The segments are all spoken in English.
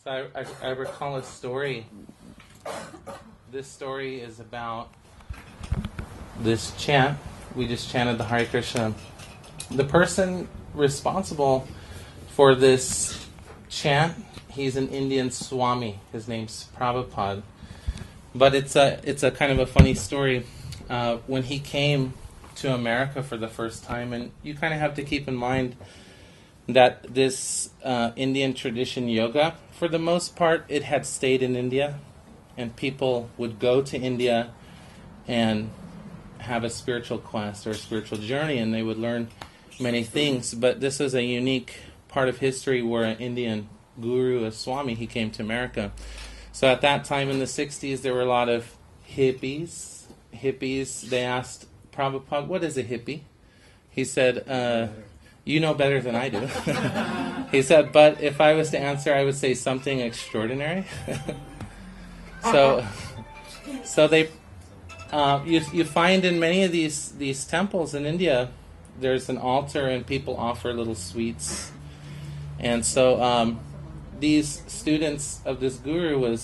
So I recall a story. This story is about this chant. We just chanted the Hare Krishna. The person responsible for this chant, he's an Indian Swami. His name's Prabhupada. But it's a kind of a funny story. When he came to America for the first time, and you kind of have to keep in mind that this Indian tradition yoga, for the most part, it had stayed in India, and people would go to India and have a spiritual quest or a spiritual journey, and they would learn many things. But this is a unique part of history where an Indian guru, a Swami, he came to America. So at that time in the 60s, there were a lot of hippies. They asked Prabhupada, what is a hippie? He said, you know better than I do. He said, but if I was to answer, I would say something extraordinary. So they, you find in many of these temples in India, there's an altar and people offer little sweets. And so these students of this guru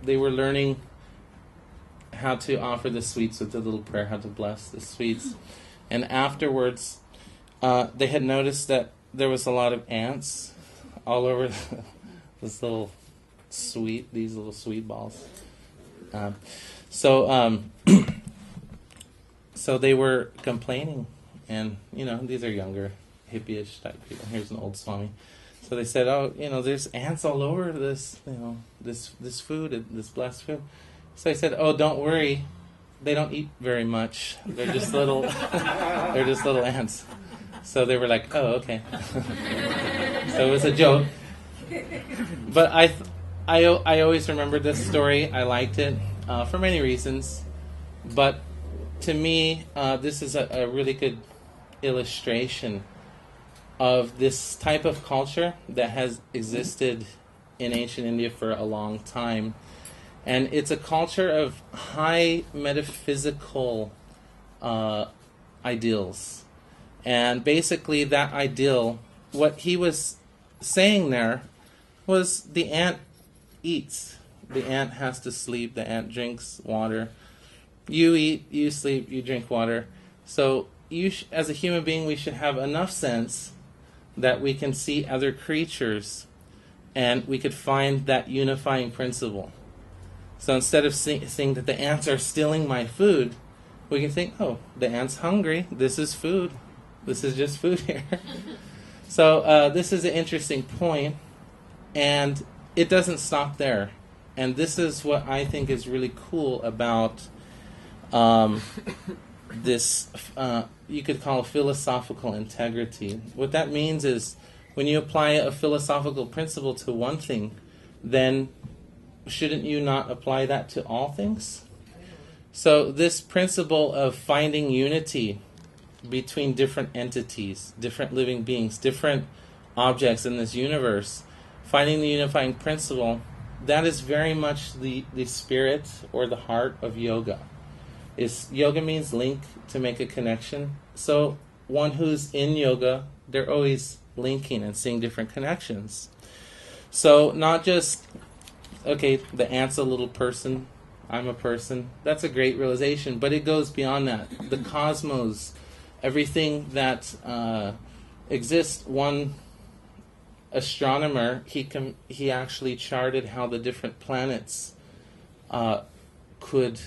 they were learning how to offer the sweets with the little prayer, how to bless the sweets. And afterwards, they had noticed that there was a lot of ants all over these little sweet balls. So they were complaining, and these are younger, hippie-ish type people. Here's an old Swami. So they said, there's ants all over this food, this blessed food. So I said, don't worry, they don't eat very much. They're just little, ants. So they were like, oh, okay. So it was a joke. But I always remembered this story. I liked it for many reasons. But to me, this is a really good illustration of this type of culture that has existed in ancient India for a long time. And it's a culture of high metaphysical ideals. And basically that ideal, what he was saying there was the ant eats. The ant has to sleep. The ant drinks water. You eat, you sleep, you drink water. So as a human being, we should have enough sense that we can see other creatures and we could find that unifying principle. So instead of seeing that the ants are stealing my food, we can think, oh, the ant's hungry. This is food. This is just food here. So this is an interesting point, and it doesn't stop there. And this is what I think is really cool about this, you could call philosophical integrity. What that means is when you apply a philosophical principle to one thing, then shouldn't you not apply that to all things? So this principle of finding unity between different entities, different living beings, different objects in this universe, finding the unifying principle, that is very much the spirit or the heart of yoga. Yoga means link, to make a connection. So one who's in yoga, they're always linking and seeing different connections. So not just, okay, the ant's a little person, I'm a person. That's a great realization, but it goes beyond that. The cosmos, everything that exists. One astronomer, he actually charted how the different planets could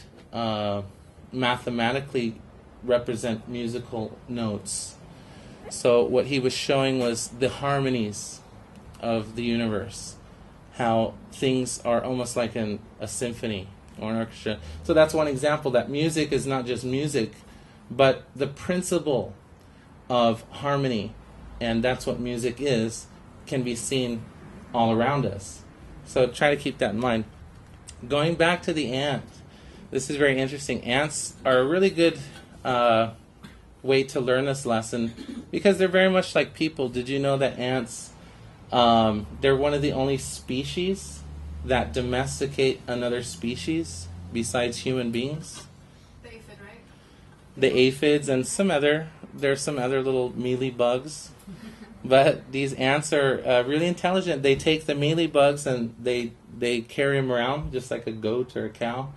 mathematically represent musical notes. So what he was showing was the harmonies of the universe, how things are almost like a symphony or an orchestra. So that's one example, that music is not just music, but the principle of harmony, and that's what music is, can be seen all around us. So try to keep that in mind. Going back to the ant, this is very interesting. Ants are a really good way to learn this lesson because they're very much like people. Did you know that ants, they're one of the only species that domesticate another species besides human beings? The aphid, right? The aphids and there's some other little mealy bugs. But these ants are really intelligent. They take the mealybugs and they carry them around just like a goat or a cow.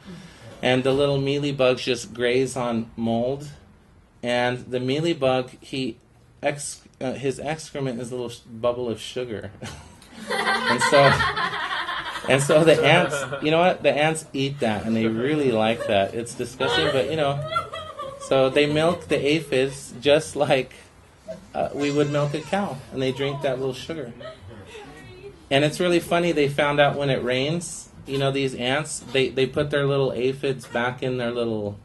And the little mealybugs just graze on mold. And the mealybug, his excrement is a little bubble of sugar. and so the ants, you know what? The ants eat that, and they really like that. It's disgusting, but so they milk the aphids just like we would milk a cow, and they drink that little sugar. And it's really funny. They found out when it rains, these ants, they put their little aphids back in their little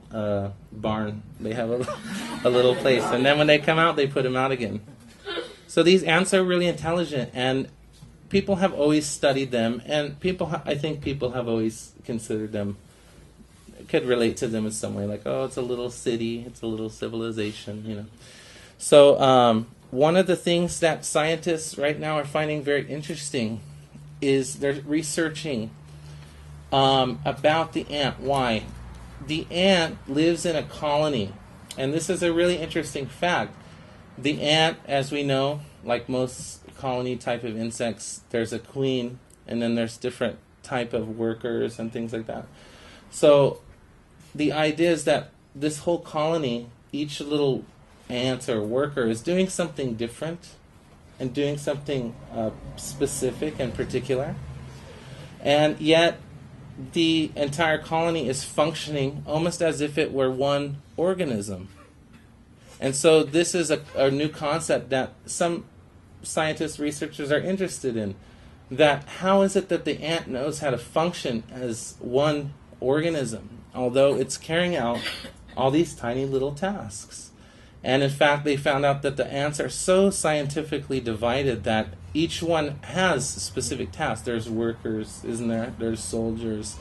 barn. They have a little place, and then when they come out, they put them out again. So these ants are really intelligent, and people have always studied them, and I think people have always considered them, could relate to them in some way, like, oh, it's a little city, it's a little civilization, So one of the things that scientists right now are finding very interesting is they're researching about the ant. Why? The ant lives in a colony, and this is a really interesting fact. The ant, as we know, like most colony type of insects, there's a queen, and then there's different type of workers and things like that. So the idea is that this whole colony, each little ant or worker is doing something different and doing something specific and particular, and yet the entire colony is functioning almost as if it were one organism. And so this is a new concept that some scientists, researchers are interested in. That how is it that the ant knows how to function as one organism, although it's carrying out all these tiny little tasks? And in fact, they found out that the ants are so scientifically divided that each one has specific tasks. There's workers, isn't there? There's soldiers.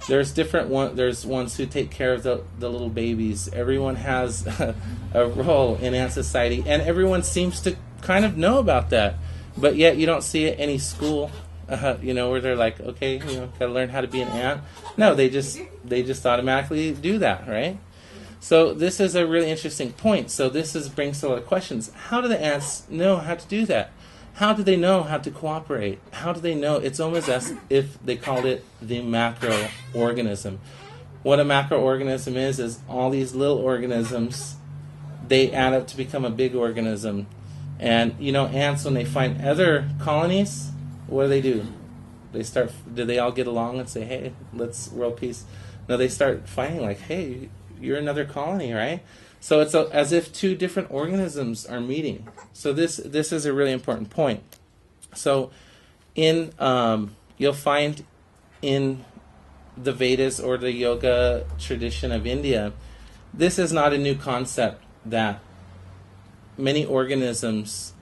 There's there's ones who take care of the little babies. Everyone has a role in ant society, and everyone seems to kind of know about that. But yet you don't see it in any school, where they're like, okay, gotta learn how to be an ant. No, they just automatically do that, right? So this is a really interesting point. So this brings a lot of questions. How do the ants know how to do that? How do they know how to cooperate? How do they know? It's almost as if they called it the macroorganism. What a macroorganism is all these little organisms, they add up to become a big organism. And, ants, when they find other colonies, what do? Do they all get along and say, hey, let's world peace? No, they start fighting like, hey, you're another colony, right? So it's as if two different organisms are meeting. So this is a really important point. So you'll find in the Vedas or the yoga tradition of India, this is not a new concept that many organisms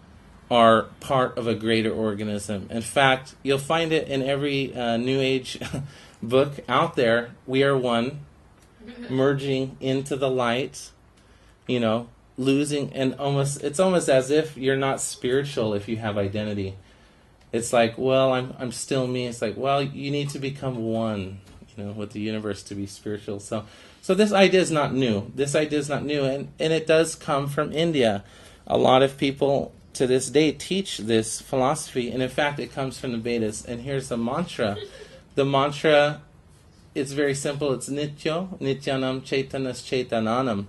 are part of a greater organism. In fact, you'll find it in every New Age book out there. We are one, merging into the light, losing, and it's almost as if you're not spiritual if you have identity. It's like, well, I'm still me. It's like, well, you need to become one, with the universe to be spiritual. So this idea is not new. And it does come from India. A lot of people to this day teach this philosophy, and in fact, it comes from the Vedas. And here's the mantra. The mantra, it's very simple. It's Nityo, Nityanam Chaitanas Chaitananam.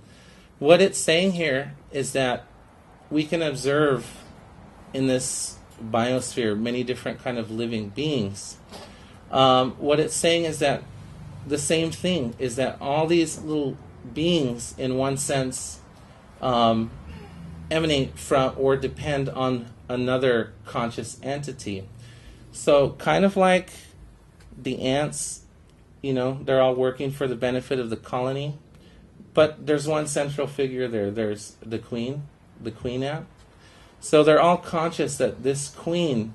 What it's saying here is that we can observe in this biosphere many different kind of living beings. What it's saying is that the same thing is that all these little beings, in one sense, emanate from or depend on another conscious entity. So kind of like the ants, they're all working for the benefit of the colony, but there's one central figure there. There's the queen ant. So they're all conscious that this queen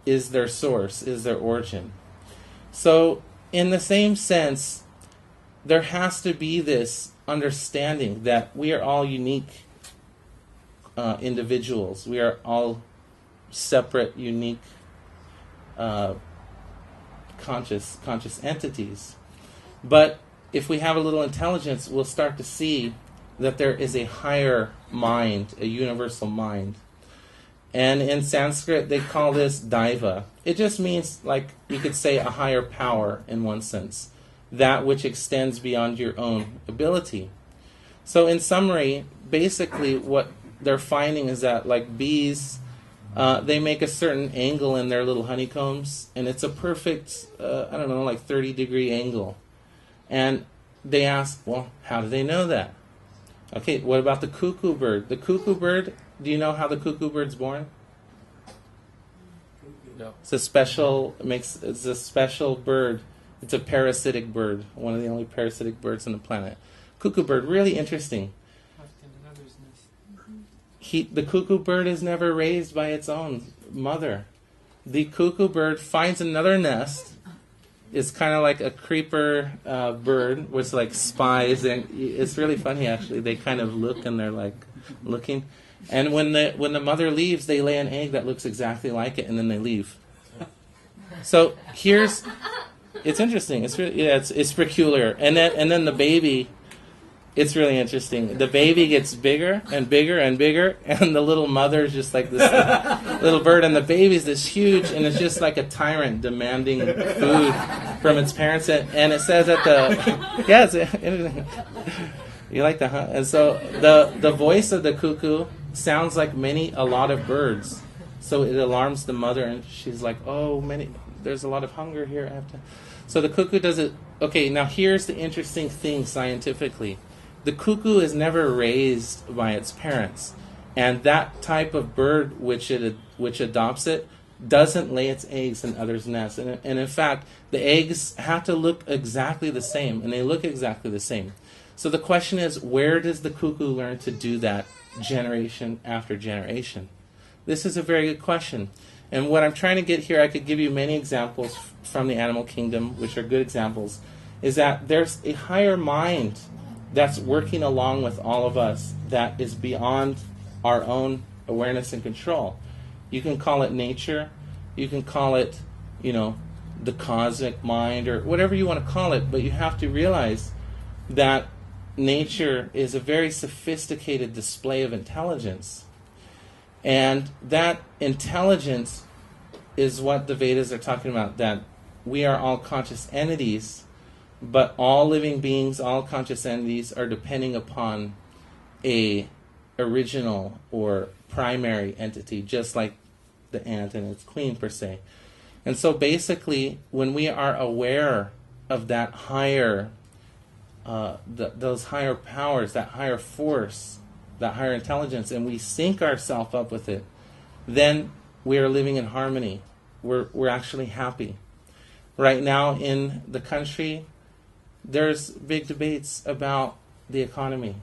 is their source, is their origin. So in the same sense, there has to be this understanding that we are all unique individuals. We are all separate, unique, conscious entities. But if we have a little intelligence, we'll start to see that there is a higher mind, a universal mind. And in Sanskrit, they call this daiva. It just means, like, you could say a higher power in one sense, that which extends beyond your own ability. So in summary, basically what they're finding is that, like bees, they make a certain angle in their little honeycombs, and it's a perfect, 30-degree angle. And they ask, well, how do they know that? Okay, what about the cuckoo bird? The cuckoo bird, do you know how the cuckoo bird's born? No. It's a special bird. It's a parasitic bird, one of the only parasitic birds on the planet. Cuckoo bird, really interesting. The cuckoo bird is never raised by its own mother. The cuckoo bird finds another nest. It's kind of like a creeper bird, which like spies, and it's really funny actually. They kind of look and they're like looking, and when the mother leaves, they lay an egg that looks exactly like it, and then they leave. So it's interesting. It's really, it's peculiar, and then the baby. It's really interesting. The baby gets bigger and bigger and bigger, and the little mother's just like this little bird, and the baby's this huge, and it's just like a tyrant demanding food from its parents. And it says that it's interesting. You like that, huh? And so the voice of the cuckoo sounds like a lot of birds. So it alarms the mother, and she's like, there's a lot of hunger here. So the cuckoo does it. Okay, now here's the interesting thing scientifically. The cuckoo is never raised by its parents, and that type of bird which adopts it doesn't lay its eggs in others' nests. And in fact, the eggs have to look exactly the same, and they look exactly the same. So the question is, where does the cuckoo learn to do that generation after generation? This is a very good question. And what I'm trying to get here, I could give you many examples from the animal kingdom, which are good examples, is that there's a higher mind that's working along with all of us that is beyond our own awareness and control. You can call it nature, you can call it, the cosmic mind, or whatever you want to call it, but you have to realize that nature is a very sophisticated display of intelligence. And that intelligence is what the Vedas are talking about, that we are all conscious entities, but all living beings, all conscious entities are depending upon a original or primary entity, just like the ant and its queen per se. And so basically, when we are aware of that higher, those higher powers, that higher force, that higher intelligence, and we sync ourselves up with it, then we are living in harmony. We're actually happy. Right now in the country, there's big debates about the economy.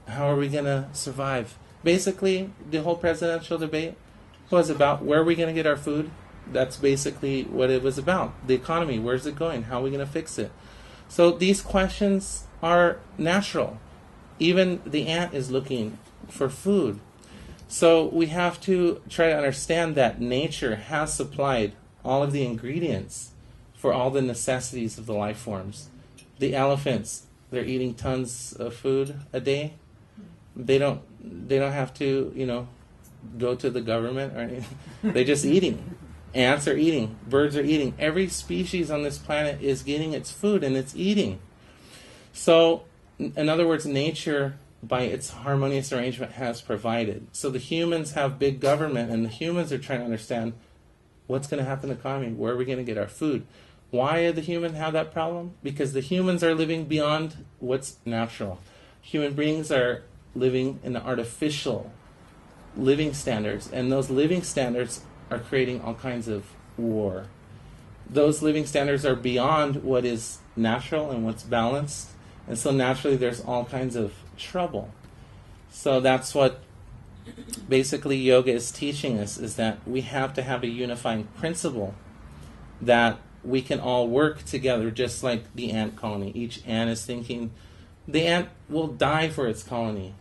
How are we going to survive? Basically, the whole presidential debate was about where are we going to get our food. That's basically what it was about. The economy, where's it going? How are we going to fix it? So these questions are natural. Even the ant is looking for food. So we have to try to understand that nature has supplied all of the ingredients for all the necessities of the life forms. The elephants, they're eating tons of food a day. They don't have to, go to the government or anything. They're just eating. Ants are eating. Birds are eating. Every species on this planet is getting its food and it's eating. So, in other words, nature, by its harmonious arrangement, has provided. So the humans have big government, and the humans are trying to understand what's going to happen to the economy. Where are we going to get our food? Why do the humans have that problem? Because the humans are living beyond what's natural. Human beings are living in artificial living standards, and those living standards are creating all kinds of war. Those living standards are beyond what is natural and what's balanced, and so naturally there's all kinds of trouble. So that's what basically yoga is teaching us, is that we have to have a unifying principle that we can all work together, just like the ant colony. Each ant is thinking, the ant will die for its colony.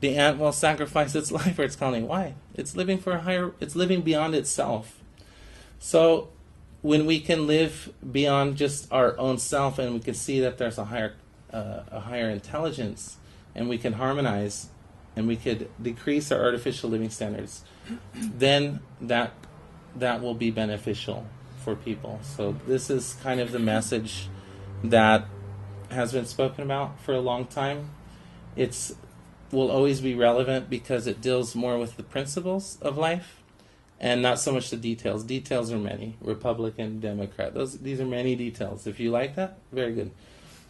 The ant will sacrifice its life for its colony. Why? It's living it's living beyond itself. So when we can live beyond just our own self, and we can see that there's a higher intelligence, and we can harmonize and we could decrease our artificial living standards, then that will be beneficial for people. So this is kind of the message that has been spoken about for a long time. It's will always be relevant because it deals more with the principles of life and not so much the details. Details are many. Republican, Democrat. These are many details. If you like that, very good.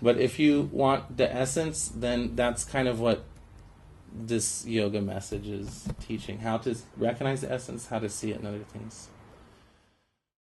But if you want the essence, then that's kind of what this yoga message is teaching. How to recognize the essence, how to see it, and other things.